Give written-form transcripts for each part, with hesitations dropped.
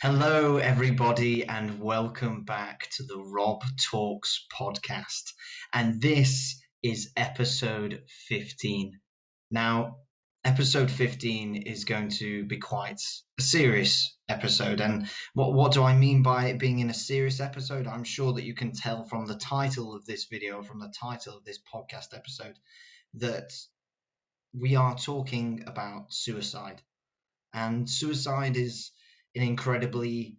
Hello, everybody, and welcome back to the Rob Talks podcast. And this is episode 15. Now, episode 15 is going to be quite a serious episode. And what do I mean by it being in a serious episode? I'm sure that you can tell from the title of this video, from the title of this podcast episode, that we are talking about suicide. And suicide is an incredibly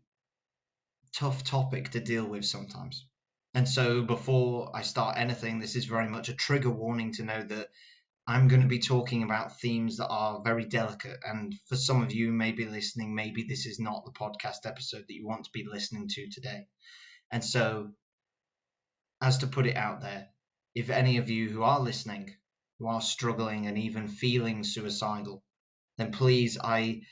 tough topic to deal with sometimes. And so before I start anything, this is very much a trigger warning to know that I'm going to be talking about themes that are very delicate. And for some of you maybe listening, maybe this is not the podcast episode that you want to be listening to today. And so, as to put it out there, if any of you who are listening, who are struggling and even feeling suicidal, then please, I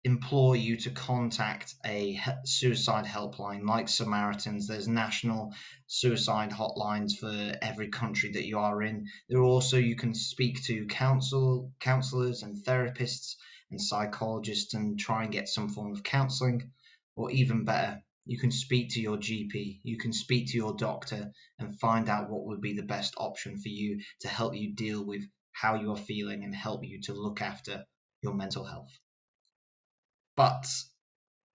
implore you to contact a suicide helpline like Samaritans. There's national suicide hotlines for every country that you are in. There also you can speak to counselors and therapists and psychologists and try and get some form of counseling, or even better, you can speak to your GP, you can speak to your doctor and find out what would be the best option for you to help you deal with how you are feeling and help you to look after your mental health. But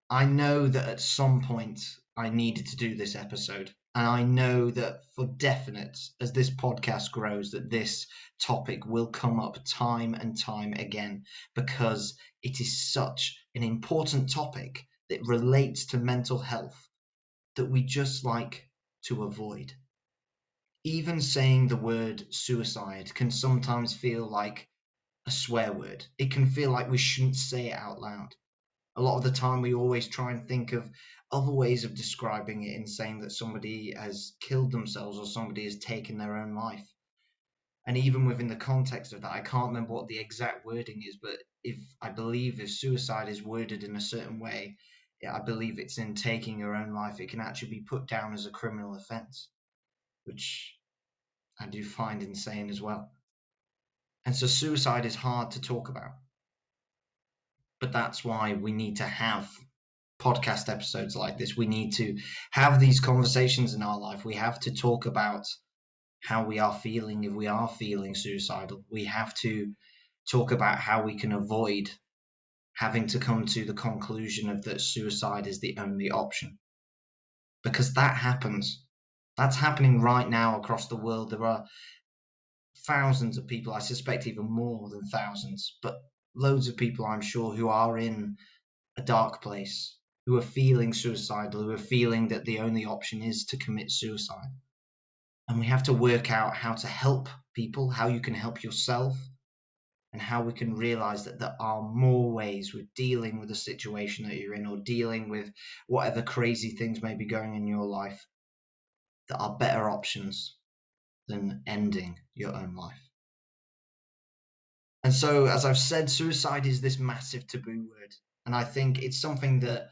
I know that at some point I needed to do this episode. And I know that for definite, as this podcast grows, that this topic will come up time and time again because it is such an important topic that relates to mental health that we just like to avoid. Even saying the word suicide can sometimes feel like a swear word. It can feel like we shouldn't say it out loud. A lot of the time we always try and think of other ways of describing it in saying that somebody has killed themselves or somebody has taken their own life. And even within the context of that, I can't remember what the exact wording is, but if suicide is worded in a certain way, I believe it's in taking your own life, it can actually be put down as a criminal offence, which I do find insane as well. And so suicide is hard to talk about. But that's why we need to have podcast episodes like this. We need to have these conversations in our life. We have to talk about how we are feeling if we are feeling suicidal. We have to talk about how we can avoid having to come to the conclusion of that suicide is the only option. Because that happens. That's happening right now across the world. There are thousands of people, I suspect even more than thousands, but loads of people, I'm sure, who are in a dark place, who are feeling suicidal, who are feeling that the only option is to commit suicide. And we have to work out how to help people, how you can help yourself, and how we can realize that there are more ways with dealing with the situation that you're in or dealing with whatever crazy things may be going on in your life that are better options than ending your own life. And so, as I've said, suicide is this massive taboo word. And I think it's something that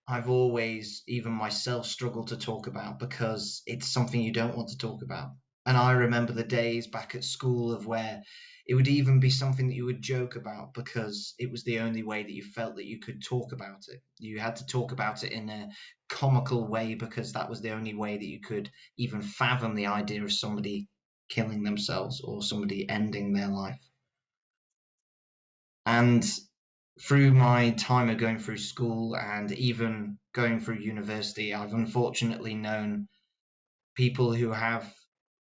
I've always, even myself, struggled to talk about because it's something you don't want to talk about. And I remember the days back at school of where it would even be something that you would joke about because it was the only way that you felt that you could talk about it. You had to talk about it in a comical way because that was the only way that you could even fathom the idea of somebody killing themselves or somebody ending their life. And through my time of going through school and even going through university, I've unfortunately known people who have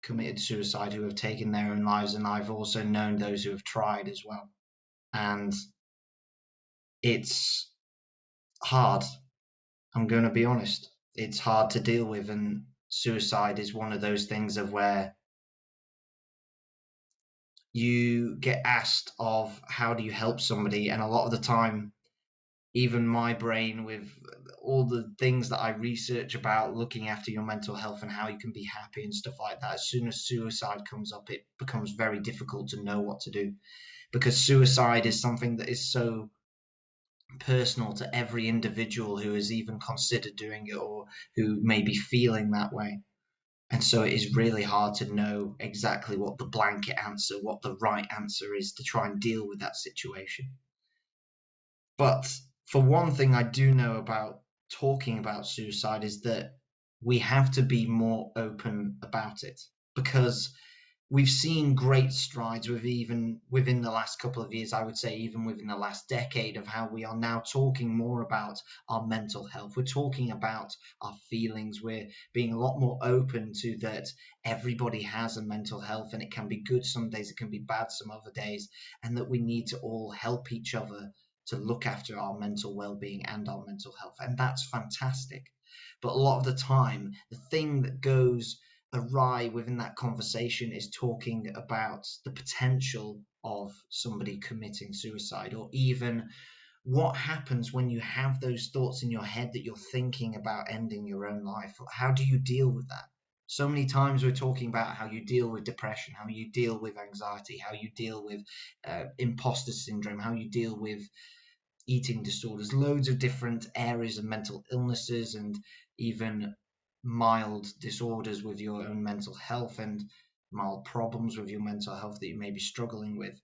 committed suicide, who have taken their own lives, and I've also known those who have tried as well. And it's hard. I'm going to be honest. It's hard to deal with, and suicide is one of those things of where you get asked of how do you help somebody, and a lot of the time even my brain, with all the things that I research about looking after your mental health and how you can be happy and stuff like that, as soon as suicide comes up, it becomes very difficult to know what to do, because suicide is something that is so personal to every individual who has even considered doing it or who may be feeling that way. And so it is really hard to know exactly what the blanket answer, what the right answer is to try and deal with that situation. But For one thing, I do know about talking about suicide is that we have to be more open about it, because we've seen great strides with even within the last couple of years, I would say even within the last decade, of how we are now talking more about our mental health. We're talking about our feelings. We're being a lot more open to that everybody has a mental health, and it can be good some days, it can be bad some other days, and that we need to all help each other to look after our mental well-being and our mental health. And that's fantastic. But a lot of the time, the thing that goes awry within that conversation is talking about the potential of somebody committing suicide, or even what happens when you have those thoughts in your head that you're thinking about ending your own life. How do you deal with that? So many times we're talking about how you deal with depression, how you deal with anxiety, how you deal with imposter syndrome, how you deal with eating disorders, loads of different areas of mental illnesses, and even mild disorders with your own mental health, and mild problems with your mental health that you may be struggling with.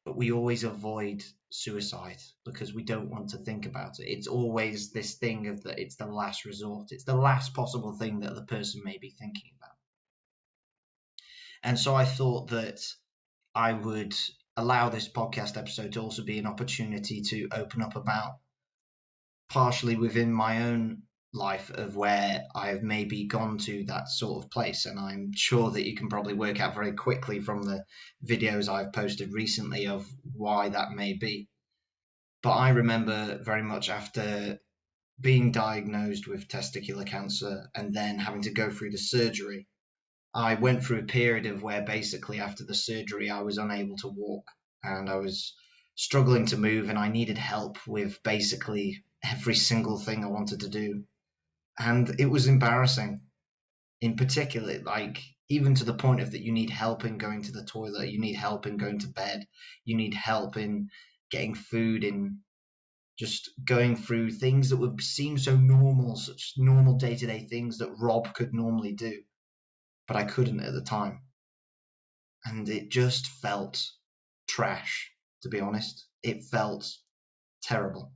But we always avoid suicide because we don't want to think about it. It's always this thing of that it's the last resort, it's the last possible thing that the person may be thinking about. And so I thought that I would allow this podcast episode to also be an opportunity to open up about partially within my own life of where I have maybe gone to that sort of place. And I'm sure that you can probably work out very quickly from the videos I've posted recently of why that may be. But I remember very much after being diagnosed with testicular cancer and then having to go through the surgery, I went through a period of where basically after the surgery I was unable to walk, and I was struggling to move, and I needed help with basically every single thing I wanted to do. And it was embarrassing, in particular, like even to the point of that you need help in going to the toilet, you need help in going to bed, you need help in getting food, in just going through things that would seem so normal, such normal day-to-day things that Rob could normally do, but I couldn't at the time. And it just felt trash, to be honest. It felt terrible.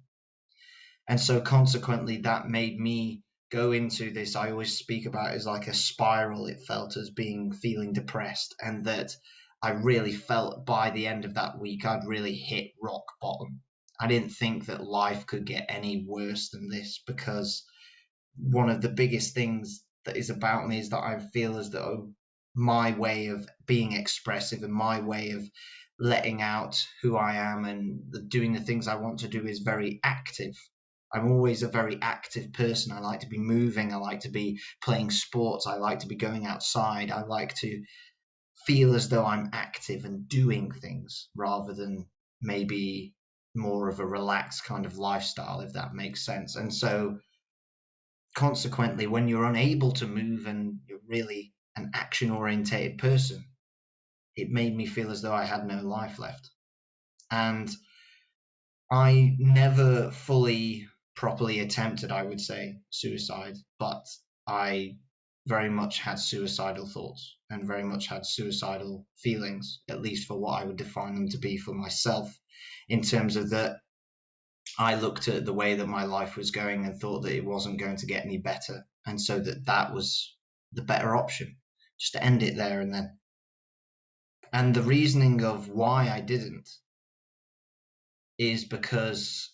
And so consequently, that made me go into this, I always speak about it as like a spiral. It felt as being feeling depressed, and that I really felt by the end of that week, I'd really hit rock bottom. I didn't think that life could get any worse than this, because one of the biggest things that is about me is that I feel as though my way of being expressive and my way of letting out who I am and doing the things I want to do is very active. I'm always a very active person. I like to be moving. I like to be playing sports. I like to be going outside. I like to feel as though I'm active and doing things rather than maybe more of a relaxed kind of lifestyle, if that makes sense. And so consequently, when you're unable to move and you're really an action orientated person, it made me feel as though I had no life left. And I never fully properly attempted, I would say, suicide, but I very much had suicidal thoughts and very much had suicidal feelings, at least for what I would define them to be for myself, in terms of that I looked at the way that my life was going and thought that it wasn't going to get any better. And so that was the better option, just to end it there and then. And the reasoning of why I didn't is because,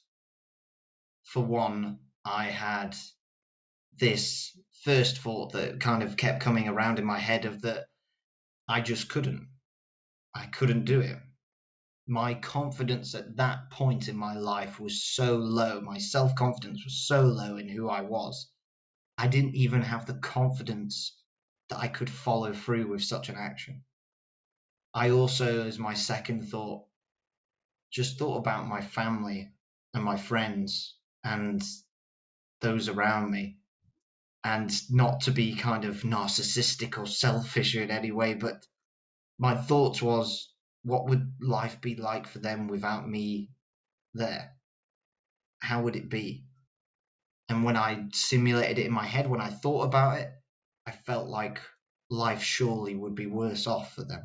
for one, I had this first thought that kind of kept coming around in my head of that I just couldn't. I couldn't do it. My confidence at that point in my life was so low. My self-confidence was so low in who I was. I didn't even have the confidence that I could follow through with such an action. I also, as my second thought, just thought about my family and my friends and those around me. And not to be kind of narcissistic or selfish in any way, but my thoughts was, what would life be like for them without me there? How would it be? And when I simulated it in my head, when I thought about it, I felt like life surely would be worse off for them.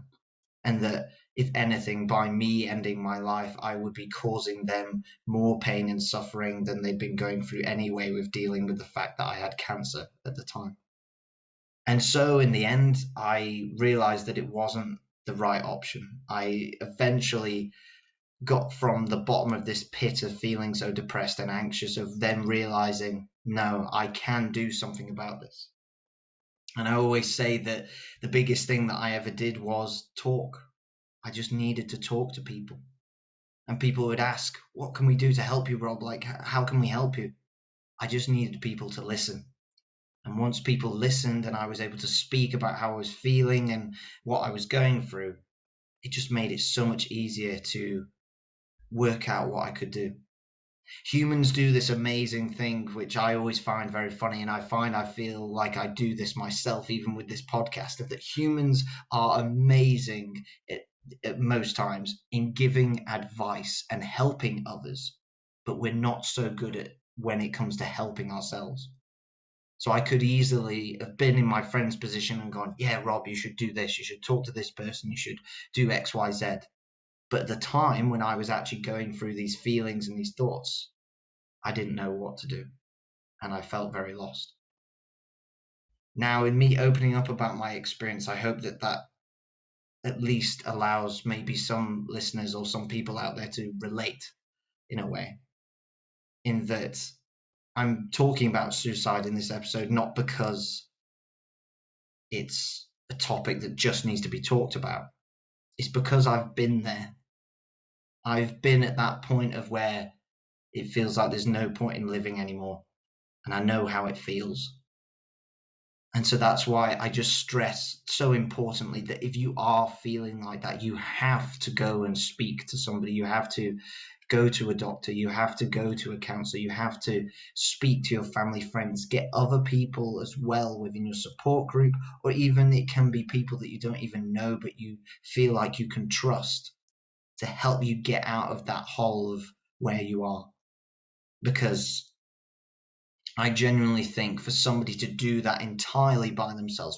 And that if anything, by me ending my life, I would be causing them more pain and suffering than they'd been going through anyway with dealing with the fact that I had cancer at the time. And so in the end, I realized that it wasn't the right option. I eventually got from the bottom of this pit of feeling so depressed and anxious, of then realizing, no, I can do something about this. And I always say that the biggest thing that I ever did was talk. I just needed to talk to people. And people would ask, what can we do to help you, Rob? Like, how can we help you? I just needed people to listen. And once people listened and I was able to speak about how I was feeling and what I was going through, it just made it so much easier to work out what I could do. Humans do this amazing thing, which I always find very funny, and I feel like I do this myself, even with this podcast, of that humans are amazing at most times in giving advice and helping others, but we're not so good at when it comes to helping ourselves. So I could easily have been in my friend's position and gone, yeah, Rob, you should do this, you should talk to this person, you should do X, Y, Z. But at the time when I was actually going through these feelings and these thoughts, I didn't know what to do, and I felt very lost. Now, in me opening up about my experience, I hope that that at least allows maybe some listeners or some people out there to relate in a way, in that I'm talking about suicide in this episode not because it's a topic that just needs to be talked about. It's because I've been there. I've been at that point of where it feels like there's no point in living anymore, and I know how it feels. And so that's why I just stress so importantly that if you are feeling like that, you have to go and speak to somebody. You have to go to a doctor. You have to go to a counselor. You have to speak to your family, friends, get other people as well within your support group, or even it can be people that you don't even know, but you feel like you can trust to help you get out of that hole of where you are. Because I genuinely think for somebody to do that entirely by themselves,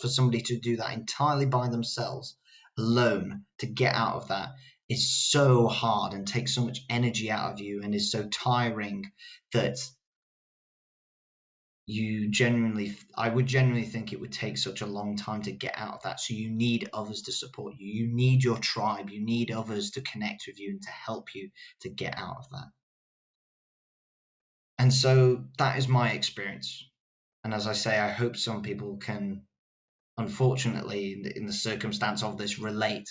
alone, to get out of that is so hard and takes so much energy out of you and is so tiring that I would genuinely think it would take such a long time to get out of that. So you need others to support you. You need your tribe. You need others to connect with you and to help you to get out of that. And so that is my experience. And as I say, I hope some people can, unfortunately, in the circumstance of this, relate,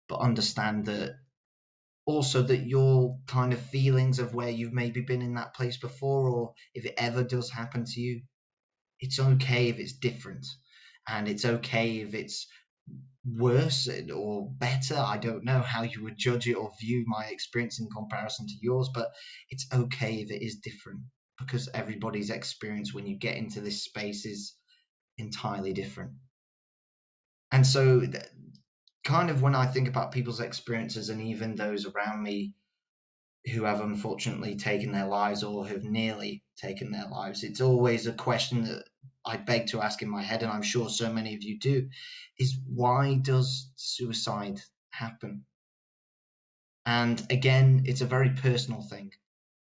but understand that also that your kind of feelings of where you've maybe been in that place before, or if it ever does happen to you, it's okay if it's different. And it's okay if it's worse or better. I don't know how you would judge it or view my experience in comparison to yours, but it's okay if it is different, because everybody's experience when you get into this space is entirely different. And so, kind of when I think about people's experiences and even those around me who have unfortunately taken their lives or have nearly taken their lives, it's always a question that I beg to ask in my head, and I'm sure so many of you do, is why does suicide happen? And again, it's a very personal thing,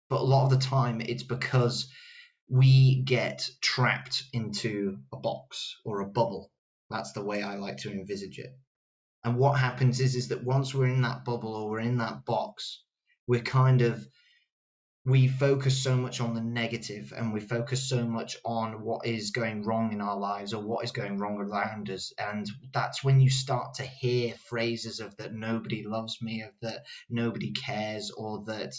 but a lot of the time it's because we get trapped into a box or a bubble. That's the way I like to envisage it. And what happens is that once we're in that bubble or we're in that box, we focus so much on the negative, and we focus so much on what is going wrong in our lives or what is going wrong around us. And that's when you start to hear phrases of that nobody loves me, of that nobody cares, or that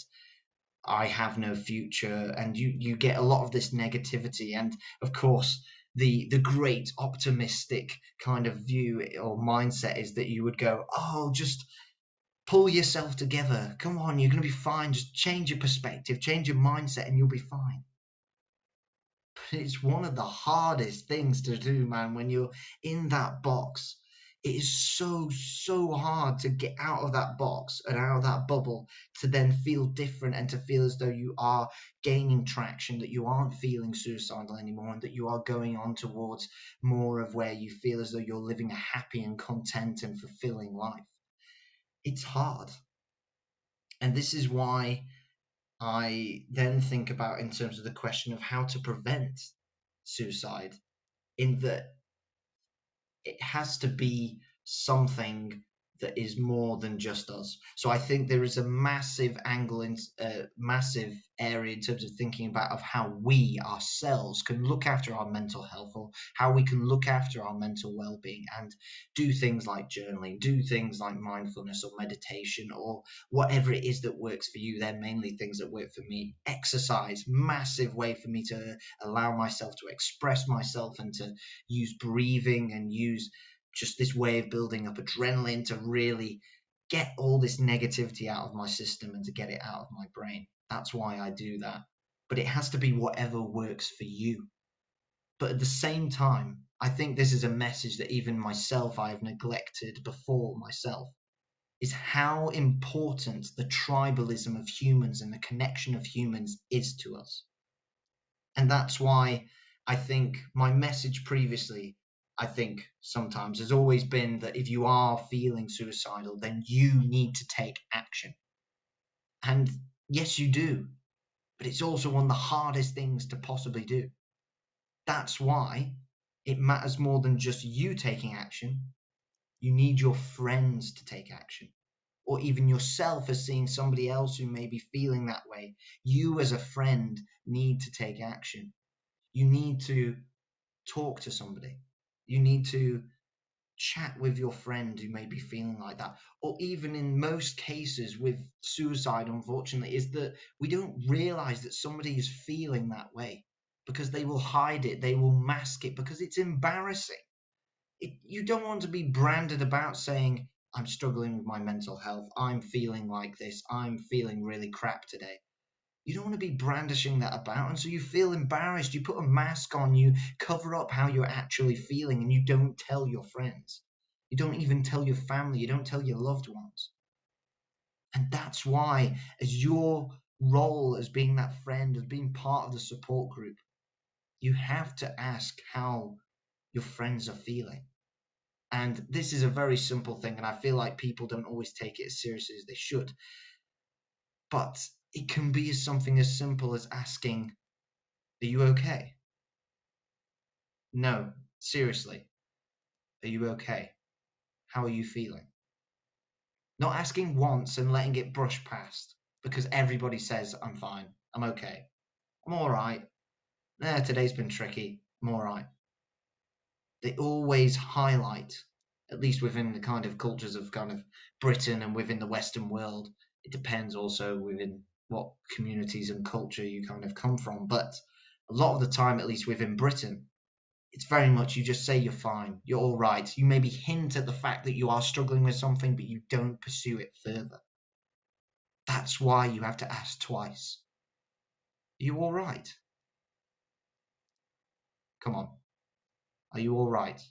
I have no future. And you get a lot of this negativity. And of course, the great optimistic kind of view or mindset is that you would go, oh, just pull yourself together. Come on, you're going to be fine. Just change your perspective, change your mindset, and you'll be fine. But it's one of the hardest things to do, man, when you're in that box. It is so hard to get out of that box and out of that bubble, to then feel different and to feel as though you are gaining traction, that you aren't feeling suicidal anymore, and that you are going on towards more of where you feel as though you're living a happy and content and fulfilling life. it's hard. And this is why I then think about in terms of the question of how to prevent suicide, in that it has to be something that is more than just us. So I think there is a massive angle in massive area in terms of thinking about of how we ourselves can look after our mental health, or how we can look after our mental well-being, and do things like journaling, do things like mindfulness or meditation, or whatever it is that works for you. They're mainly things that work for me. Exercise, massive way for me to allow myself to express myself, and to use breathing and use just this way of building up adrenaline to really get all this negativity out of my system and to get it out of my brain. That's why I do that. But it has to be whatever works for you. But at the same time, I think this is a message that even myself I have neglected before myself, is how important the tribalism of humans and the connection of humans is to us. And that's why I think my message previously, I think sometimes has always been that if you are feeling suicidal, then you need to take action. And yes, you do, but it's also one of the hardest things to possibly do. That's why it matters more than just you taking action. You need your friends to take action, or even yourself as seeing somebody else who may be feeling that way. You as a friend need to take action. You need to talk to somebody. You need to chat with your friend who may be feeling like that. Or even in most cases with suicide, unfortunately, is that we don't realize that somebody is feeling that way, because they will hide it, they will mask it, because it's embarrassing. You don't want to be branded about saying, I'm struggling with my mental health, I'm feeling like this, I'm feeling really crap today. You don't want to be brandishing that about, and so you feel embarrassed. You put a mask on, you cover up how you're actually feeling, and you don't tell your friends. You don't even tell your family. You don't tell your loved ones. And that's why, as your role as being that friend, as being part of the support group, you have to ask how your friends are feeling. And this is a very simple thing, and I feel like people don't always take it as seriously as they should. But it can be something as simple as asking, are you okay? No, seriously, are you okay? How are you feeling? Not asking once and letting it brush past because everybody says, I'm fine, I'm okay, I'm all right. Today's been tricky, I'm all right. They always highlight, at least within the kind of cultures of kind of Britain and within the Western world. It depends also within what communities and culture you kind of come from. But a lot of the time, at least within Britain, it's very much you just say you're fine, you're all right. You maybe hint at the fact that you are struggling with something, but you don't pursue it further. That's why you have to ask twice. Are you all right? Come on. Are you all right?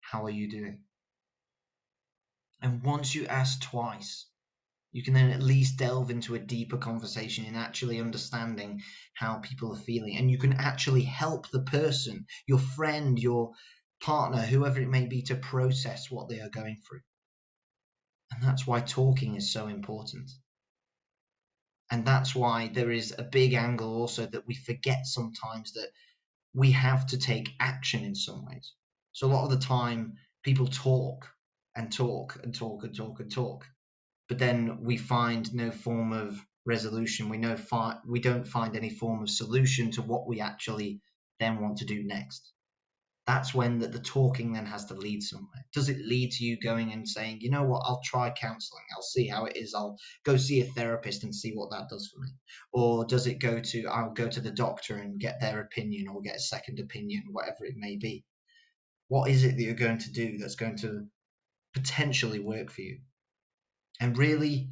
How are you doing? And once you ask twice, you can then at least delve into a deeper conversation in actually understanding how people are feeling. And you can actually help the person, your friend, your partner, whoever it may be, to process what they are going through. And that's why talking is so important. And that's why there is a big angle also that we forget sometimes, that we have to take action in some ways. So a lot of the time, people talk and talk and talk and talk and talk, but then we find no form of resolution. We don't find any form of solution to what we actually then want to do next. That's when the talking then has to lead somewhere. Does it lead to you going and saying, you know what, I'll try counseling, I'll see how it is, I'll go see a therapist and see what that does for me? Or does it go to, I'll go to the doctor and get their opinion, or get a second opinion, whatever it may be? What is it that you're going to do that's going to potentially work for you? And really,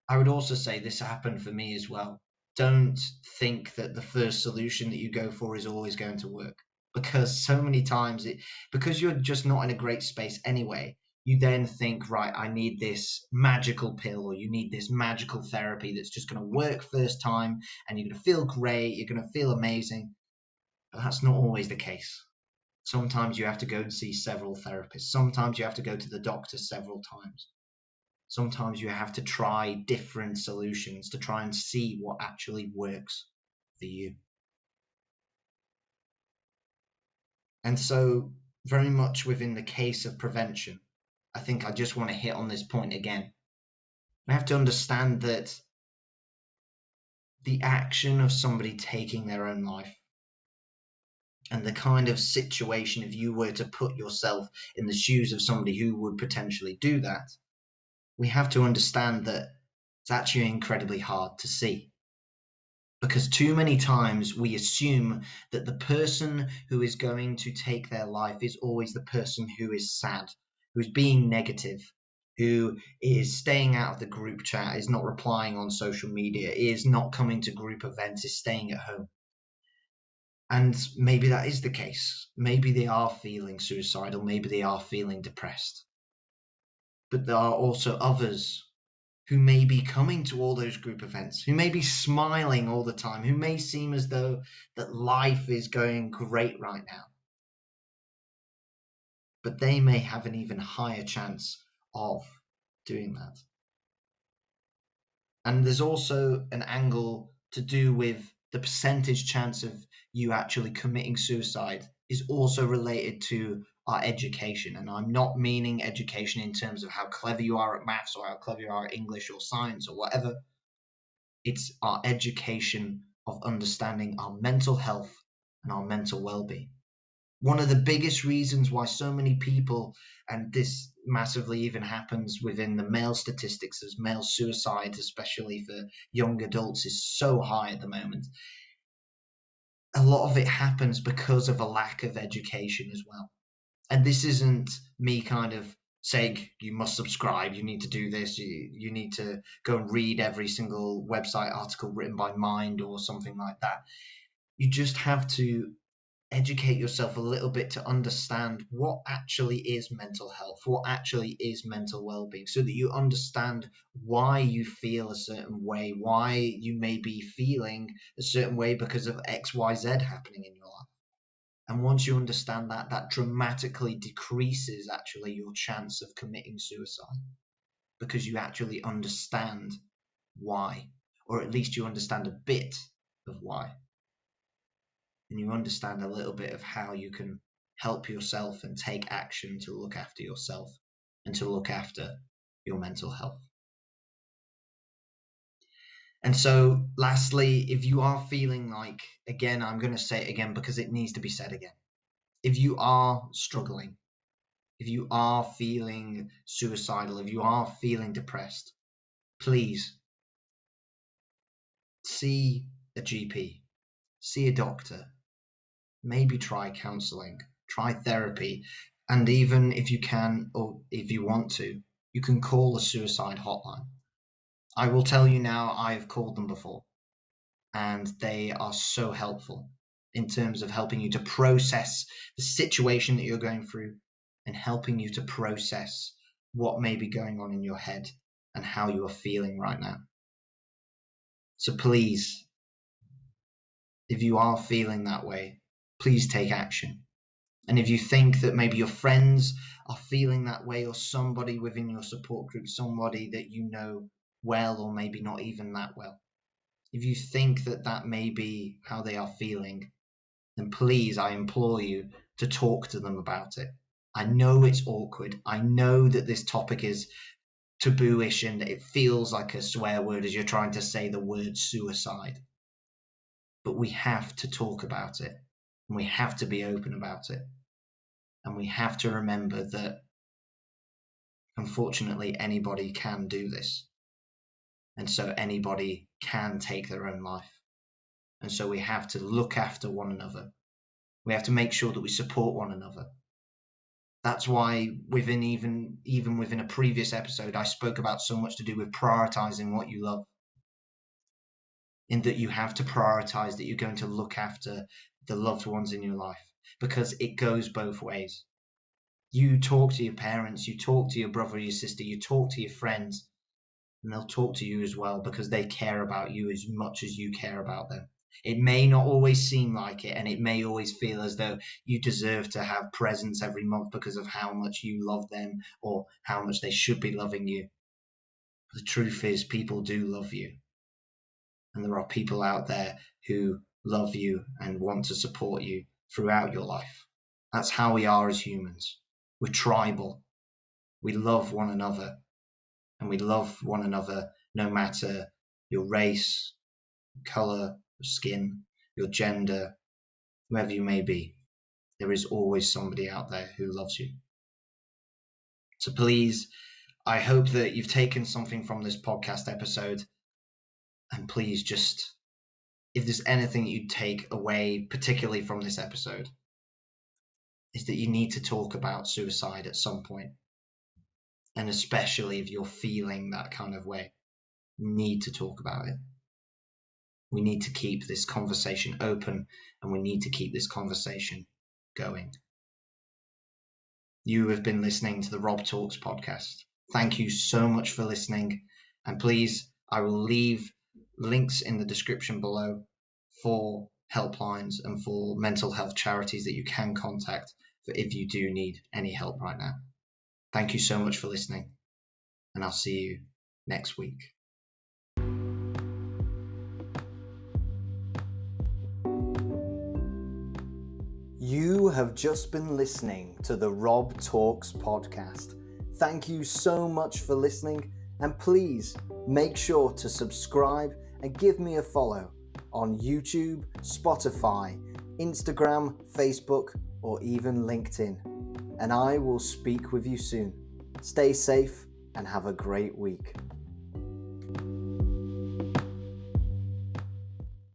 I would also say this happened for me as well. Don't think that the first solution that you go for is always going to work, because so many times because you're just not in a great space anyway, you then think, right, I need this magical pill, or you need this magical therapy that's just going to work first time, and you're going to feel great, you're going to feel amazing. But that's not always the case. Sometimes you have to go and see several therapists. Sometimes you have to go to the doctor several times. Sometimes you have to try different solutions to try and see what actually works for you. And so, very much within the case of prevention, I think I just want to hit on this point again. We have to understand that the action of somebody taking their own life and the kind of situation, if you were to put yourself in the shoes of somebody who would potentially do that, we have to understand that it's actually incredibly hard to see. Because too many times we assume that the person who is going to take their life is always the person who is sad, who's being negative, who is staying out of the group chat, is not replying on social media, is not coming to group events, is staying at home. And maybe that is the case. Maybe they are feeling suicidal, maybe they are feeling depressed. But there are also others who may be coming to all those group events, who may be smiling all the time, who may seem as though that life is going great right now. But they may have an even higher chance of doing that. And there's also an angle to do with the percentage chance of you actually committing suicide is also related to our education. And I'm not meaning education in terms of how clever you are at maths or how clever you are at English or science or whatever. It's our education of understanding our mental health and our mental well-being. One of the biggest reasons why so many people, and this massively even happens within the male statistics as male suicide, especially for young adults, is so high at the moment. A lot of it happens because of a lack of education as well. And this isn't me kind of saying you must subscribe, you need to do this, you need to go and read every single website article written by Mind or something like that. You just have to educate yourself a little bit to understand what actually is mental health, what actually is mental well-being, so that you understand why you feel a certain way, why you may be feeling a certain way because of XYZ happening in your life. And once you understand that, that dramatically decreases actually your chance of committing suicide, because you actually understand why, or at least you understand a bit of why. And you understand a little bit of how you can help yourself and take action to look after yourself and to look after your mental health. And so, lastly, if you are feeling like, again, I'm going to say it again because it needs to be said again. If you are struggling, if you are feeling suicidal, if you are feeling depressed, please see a GP, see a doctor, maybe try counseling, try therapy, and even if you can, or if you want to, you can call a suicide hotline. I will tell you now, I've called them before, and they are so helpful in terms of helping you to process the situation that you're going through and helping you to process what may be going on in your head and how you are feeling right now. So please, if you are feeling that way, please take action. And if you think that maybe your friends are feeling that way, or somebody within your support group, somebody that you know well, or maybe not even that well, if you think that that may be how they are feeling, then please, I implore you to talk to them about it. I know it's awkward. I know that this topic is taboo-ish and it feels like a swear word as you're trying to say the word suicide. But we have to talk about it, and we have to be open about it. And we have to remember that, unfortunately, anybody can do this. And so anybody can take their own life. And so we have to look after one another. We have to make sure that we support one another. That's why even within a previous episode, I spoke about so much to do with prioritizing what you love. In that you have to prioritize that you're going to look after the loved ones in your life, because it goes both ways. You talk to your parents, you talk to your brother or your sister, you talk to your friends, and they'll talk to you as well because they care about you as much as you care about them. It may not always seem like it, and it may always feel as though you deserve to have presents every month because of how much you love them or how much they should be loving you. The truth is, people do love you. And there are people out there who love you and want to support you throughout your life. That's how we are as humans. We're tribal. We love one another, and we love one another no matter your race, color, your skin, your gender, whoever you may be. There is always somebody out there who loves you. So please, I hope that you've taken something from this podcast episode. And please just, if there's anything you take away, particularly from this episode, is that you need to talk about suicide at some point. And especially if you're feeling that kind of way, you need to talk about it. We need to keep this conversation open, and we need to keep this conversation going. You have been listening to the Rob Talks podcast. Thank you so much for listening. And please, I will leave links in the description below for helplines and for mental health charities that you can contact for if you do need any help right now. Thank you so much for listening, and I'll see you next week. You have just been listening to the Rob Talks podcast. Thank you so much for listening, and please make sure to subscribe and give me a follow on YouTube, Spotify, Instagram, Facebook, or even LinkedIn. And I will speak with you soon. Stay safe and have a great week.